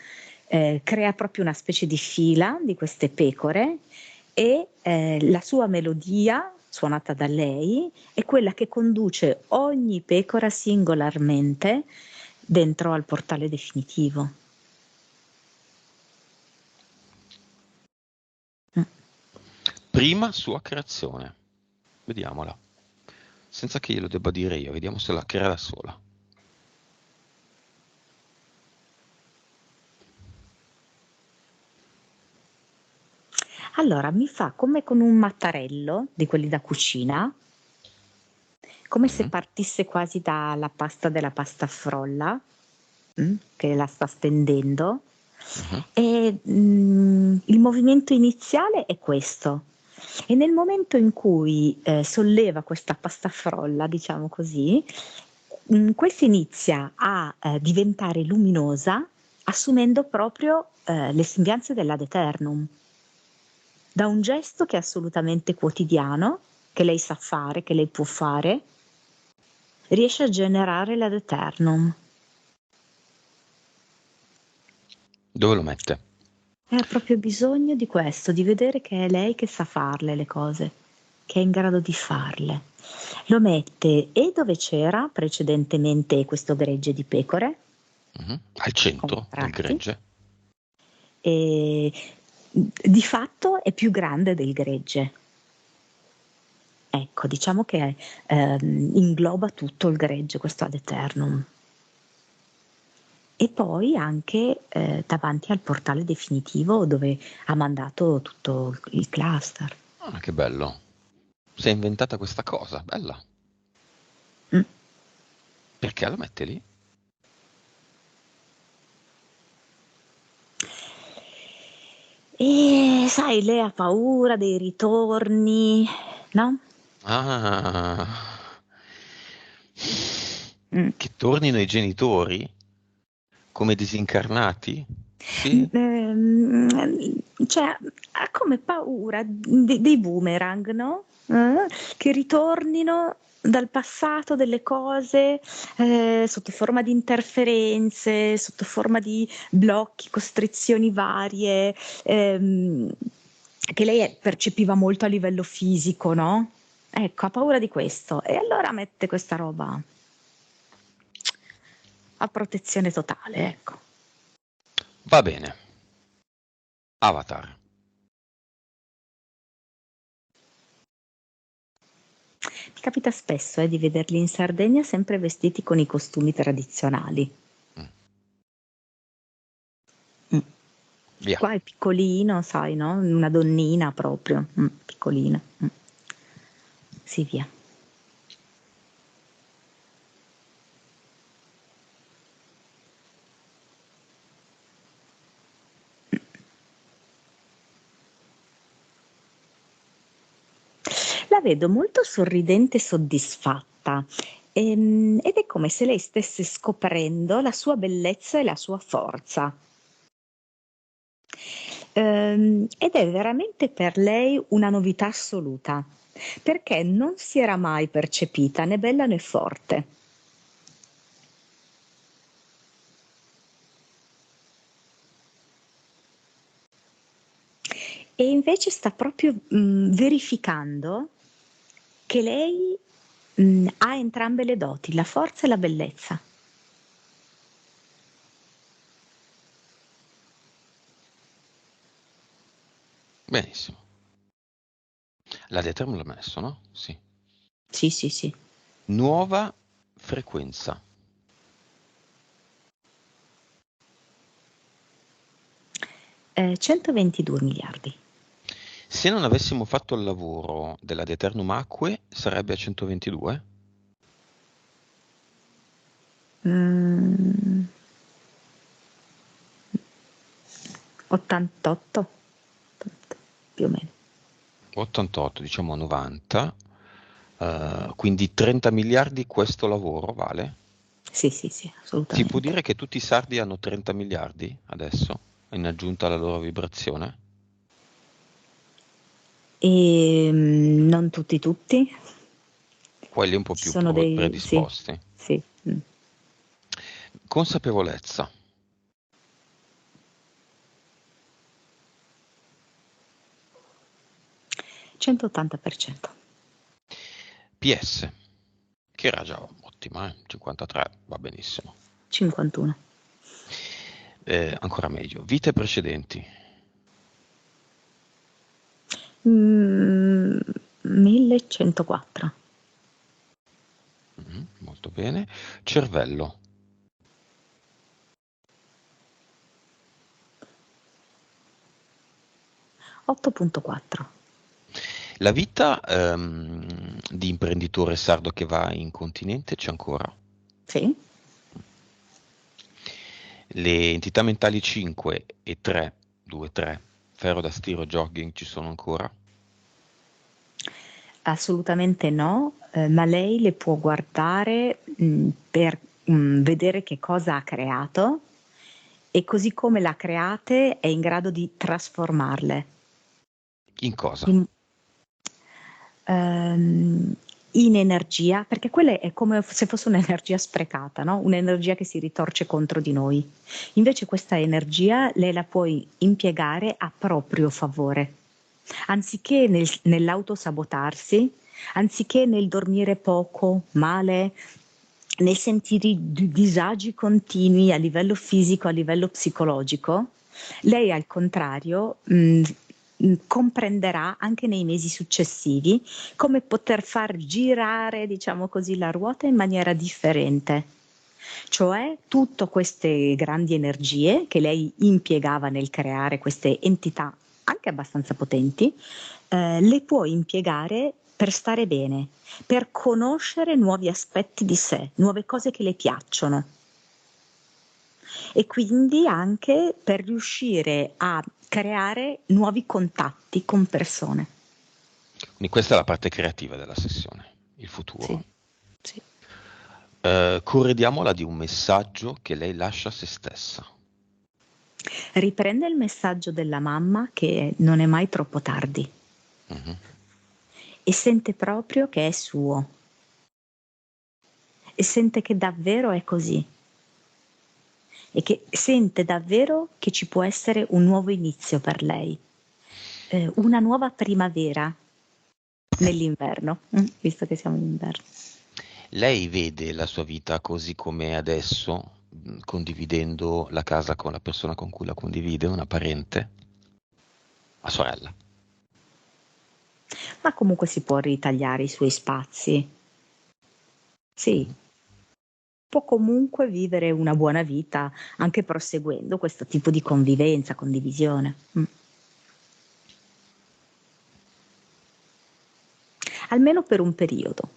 crea proprio una specie di fila di queste pecore e la sua melodia, suonata da lei, è quella che conduce ogni pecora singolarmente dentro al portale definitivo. Prima sua creazione. Vediamola. Senza che glielo debba dire io, vediamo se la crea da sola. Allora mi fa come con un mattarello di quelli da cucina, come se partisse quasi dalla pasta della pasta a frolla, che la sta stendendo. E il movimento iniziale è questo. E nel momento in cui solleva questa pasta frolla, diciamo così, questa inizia a diventare luminosa, assumendo proprio le sembianze dell'ad eternum. Da un gesto che è assolutamente quotidiano, che lei sa fare, che lei può fare, riesce a generare l'ad eternum. Dove lo mette? Ha proprio bisogno di questo, di vedere che è lei che sa farle le cose, che è in grado di farle. Lo mette e dove c'era precedentemente questo gregge di pecore, Al centro del contratti, gregge. e di fatto è più grande del gregge. Ecco, diciamo che ingloba tutto il gregge, questo ad eternum. E poi anche davanti al portale definitivo dove ha mandato tutto il cluster. Ah, che bello. Si è inventata questa cosa, bella. Mm. Perché lo mette lì? E sai, lei ha paura dei ritorni, no? Ah, Mm. che tornino i genitori come disincarnati? Sì? Cioè, ha come paura dei boomerang, no? Che ritornino dal passato delle cose sotto forma di interferenze, sotto forma di blocchi, costrizioni varie, ehm, che lei percepiva molto a livello fisico, no? Ecco, ha paura di questo e allora mette questa roba a protezione totale, ecco. Va bene. Avatar. Mi capita spesso di vederli in Sardegna sempre vestiti con i costumi tradizionali. Mm, Mm. Via. Qua è piccolino, sai, no? Una donnina proprio, piccolina. Sì, via. La vedo molto sorridente e soddisfatta, ed è come se lei stesse scoprendo la sua bellezza e la sua forza. Ed è veramente per lei una novità assoluta, perché non si era mai percepita né bella né forte. E invece sta proprio verificando che lei ha entrambe le doti, la forza e la bellezza. Benissimo. La determina l'ha messo, no? Sì. Sì, sì, sì. Nuova frequenza. 122 miliardi. Se non avessimo fatto il lavoro della De Eternum Acque, sarebbe a 122? Mm, 88, più o meno. 88, diciamo 90. Quindi 30 miliardi questo lavoro vale? Sì, sì, sì, Si può assolutamente. dire che tutti i sardi hanno 30 miliardi adesso, in aggiunta alla loro vibrazione? E non tutti, Quelli un po' ci più sono dei, sì, predisposti. sì. Consapevolezza. 180%. PS, che era già ottima, 53, va benissimo. 51. Ancora meglio. Vite precedenti. 1104. Molto bene. Cervello. 8.4. La vita di imprenditore sardo che va in continente c'è ancora. Sì, Le entità mentali 5 e 3, 2, 3, ferro da stiro, jogging ci sono ancora. assolutamente no, ma lei le può guardare per vedere che cosa ha creato e così come l'ha create è in grado di trasformarle. In cosa? In, ehm, in energia, perché quella è come se fosse un'energia sprecata, no? Un'energia che si ritorce contro di noi. Invece questa energia lei la puoi impiegare a proprio favore. Anziché nell'autosabotarsi, anziché nel dormire poco, male, nel sentire disagi continui a livello fisico, a livello psicologico, lei al contrario comprenderà anche nei mesi successivi come poter far girare, diciamo così, la ruota in maniera differente. Cioè tutte queste grandi energie che lei impiegava nel creare queste entità anche abbastanza potenti, le può impiegare per stare bene, per conoscere nuovi aspetti di sé, nuove cose che le piacciono e quindi anche per riuscire a creare nuovi contatti con persone. Quindi questa è la parte creativa della sessione, il futuro. Sì, sì. Corrediamola di un messaggio che lei lascia a se stessa. Riprende il messaggio della mamma che non è mai troppo tardi Mhm. e sente proprio che è suo e sente che davvero è così e che sente davvero che ci può essere un nuovo inizio per lei, una nuova primavera nell'inverno, visto che siamo in inverno. Lei vede la sua vita così com'è adesso, condividendo la casa con la persona con cui la condivide, una parente, la sorella. Ma comunque si può ritagliare i suoi spazi. Sì, Mhm. può comunque vivere una buona vita anche proseguendo questo tipo di convivenza, condivisione. Almeno per un periodo.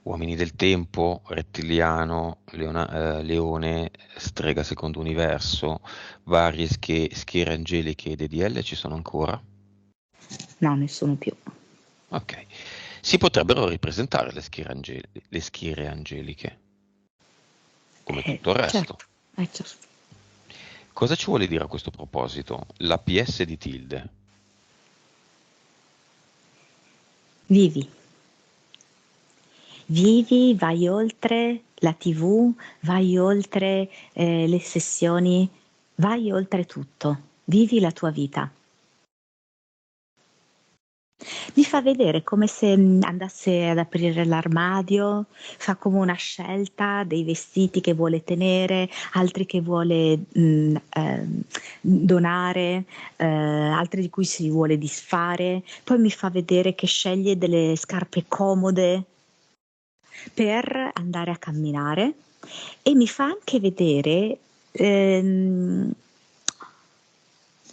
Uomini del tempo, rettiliano, leone, strega secondo universo, varie schiere angeliche e DDL ci sono ancora? No, nessuno più. Ok. Si potrebbero ripresentare le schiere angeliche, come tutto il resto. Certo, certo. Cosa ci vuole dire a questo proposito? La PS di Tilde. Vivi. Vivi, vai oltre la TV, vai oltre le sessioni, vai oltre tutto. Vivi la tua vita. Mi fa vedere come se andasse ad aprire l'armadio, fa come una scelta dei vestiti che vuole tenere, altri che vuole donare, altri di cui si vuole disfare. Poi mi fa vedere che sceglie delle scarpe comode per andare a camminare e mi fa anche vedere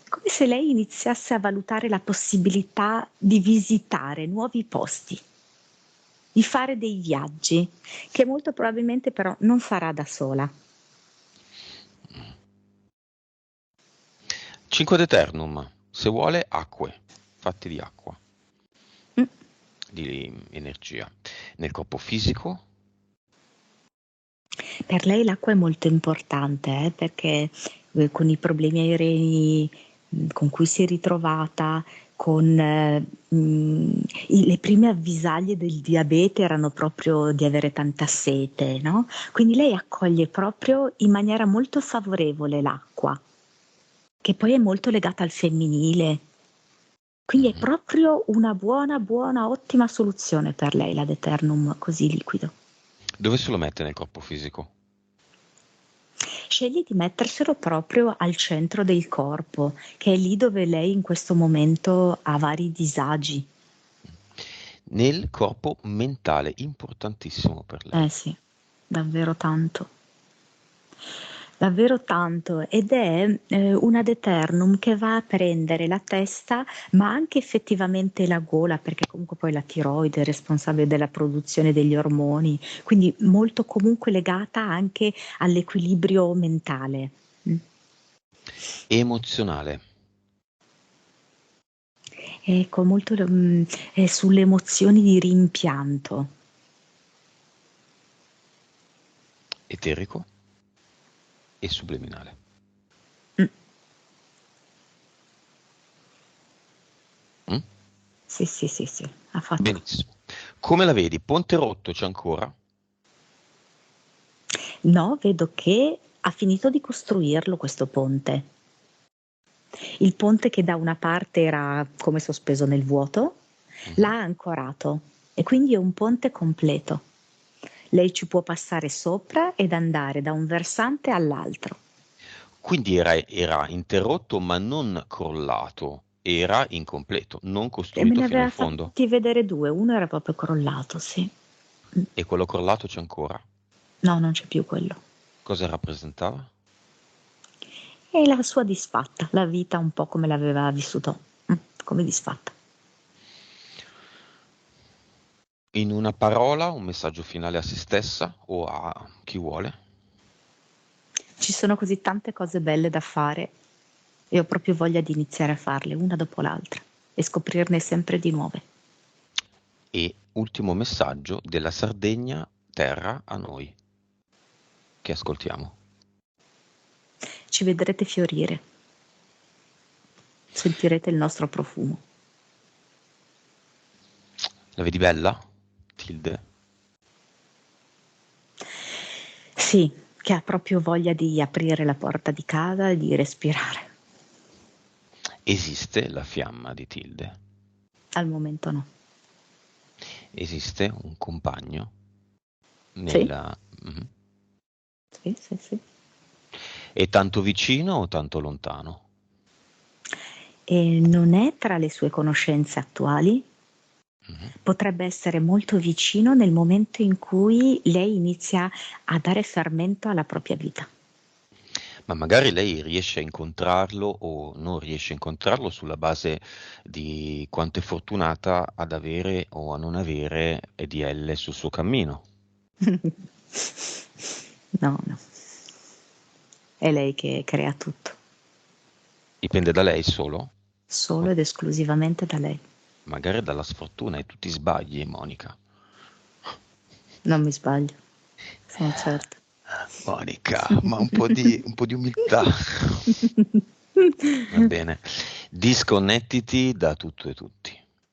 come se lei iniziasse a valutare la possibilità di visitare nuovi posti, di fare dei viaggi, che molto probabilmente però non farà da sola. 5 d'Eternum, se vuole acque, fatti di acqua, Mm. di energia. Nel corpo fisico, Per lei l'acqua è molto importante, perché con i problemi ai reni con cui si è ritrovata, con le prime avvisaglie del diabete erano proprio di avere tanta sete, no? Quindi lei accoglie proprio in maniera molto favorevole l'acqua, che poi è molto legata al femminile. Quindi è mhm, proprio una buona, buona, ottima soluzione per lei la Deternum così liquido. dove se lo mette nel corpo fisico? Sceglie di metterselo proprio al centro del corpo, che è lì dove lei in questo momento ha vari disagi. Nel corpo mentale, importantissimo per Eh lei. sì, davvero tanto. Davvero tanto ed è una Deternum che va a prendere la testa ma anche effettivamente la gola, perché comunque poi la tiroide è responsabile della produzione degli ormoni, quindi molto comunque legata anche all'equilibrio mentale. Mm. Emozionale, Ecco, molto sulle emozioni di rimpianto. eterico e subliminale. Mm. Mm? Sì, sì, sì, sì, ha fatto. Benissimo. Come la vedi? Ponte rotto c'è ancora? No, vedo che ha finito di costruirlo questo ponte. Il ponte che da una parte era come sospeso nel vuoto, l'ha Mhm. ancorato e quindi è un ponte completo. Lei ci può passare sopra ed andare da un versante all'altro. Quindi era interrotto ma non crollato, era incompleto, non E me costruito ne fino in aveva fondo. fatti vedere due, uno era proprio crollato, sì. E quello crollato c'è ancora. No, non c'è più quello. Cosa rappresentava? E la sua disfatta, la vita un po' come l'aveva vissuto, come disfatta. In una parola, un messaggio finale a se stessa o a chi vuole? Ci sono così tante cose belle da fare e ho proprio voglia di iniziare a farle una dopo l'altra e scoprirne sempre di nuove. E ultimo messaggio della Sardegna, terra a noi, che ascoltiamo. Ci vedrete fiorire, sentirete il nostro profumo. La vedi bella, Tilde? Sì, che ha proprio voglia di aprire la porta di casa e di respirare. Esiste la fiamma di Tilde? Al momento no. Esiste un compagno Sì, nella... Mhm. sì, sì, sì. È tanto vicino o tanto lontano? E non è tra le sue conoscenze attuali, Mhm. potrebbe essere molto vicino nel momento in cui lei inizia a dare fermento alla propria vita. Ma magari lei riesce a incontrarlo o non riesce a incontrarlo sulla base di quanto è fortunata ad avere o a non avere EDL sul suo cammino. No, no, è lei che crea tutto, Dipende da lei solo? solo O ed esclusivamente da lei. magari dalla sfortuna e tu ti sbagli, Monica. Non mi sbaglio, sono certa. Monica, ma un po' di umiltà. Va bene. Disconnettiti da tutto e tutti.